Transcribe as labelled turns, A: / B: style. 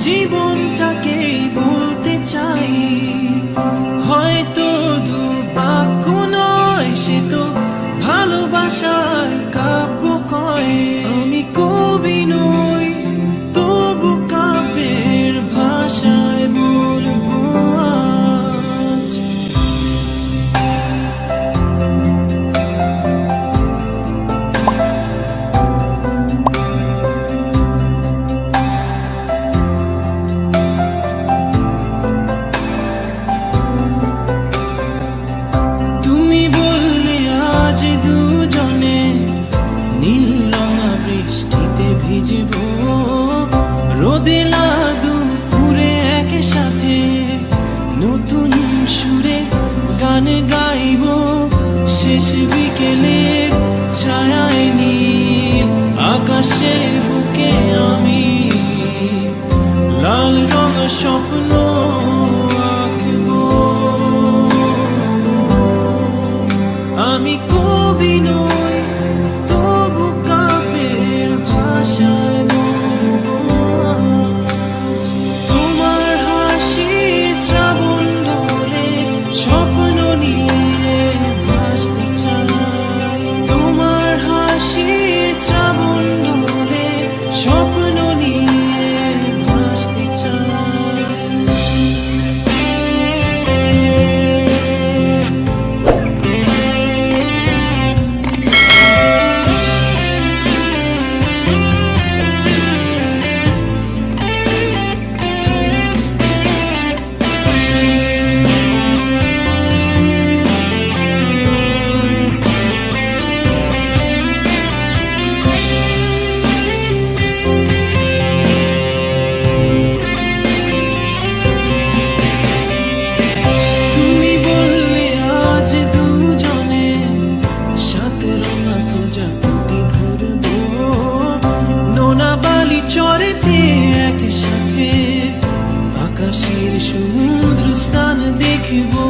A: জীবনটাকে বলতে চাই, হয়তো দুবাক্য নয়, সে তো ভালোবাসার কাব্য কয়। আমি কবি নই, তবু কাব্যের ভাষায় বলবো আজ। তুমি বললে আজ দুজনে নীল রঙা বৃষ্টিতে ভিজব, রোদে দুপুরে একসাথে নতুন সুরে গান গাইব। শেষ বিকেলের ছায়ায় নীল আকাশের বুকে আমি লাল রঙা স্বপ্ন আঁকবো। আমি কবি নই, তবু কাব্যের ভাষায় বলবো আজ। তোমার হাসির শ্রাবণ ঢলে স্বপ্ন নিয়ে ভাসতে চাই। তোমার হাসির শ্রাবণ ঢলে স্বপ্ন নিয়ে ভাসতে চাই। তুমি বললে আজ দুজনে সাত রঙা প্রজাপতি ধরবো, নোনা বালি চরেতে একসাথে আকাশের সমুদ্র স্থান দেখবো।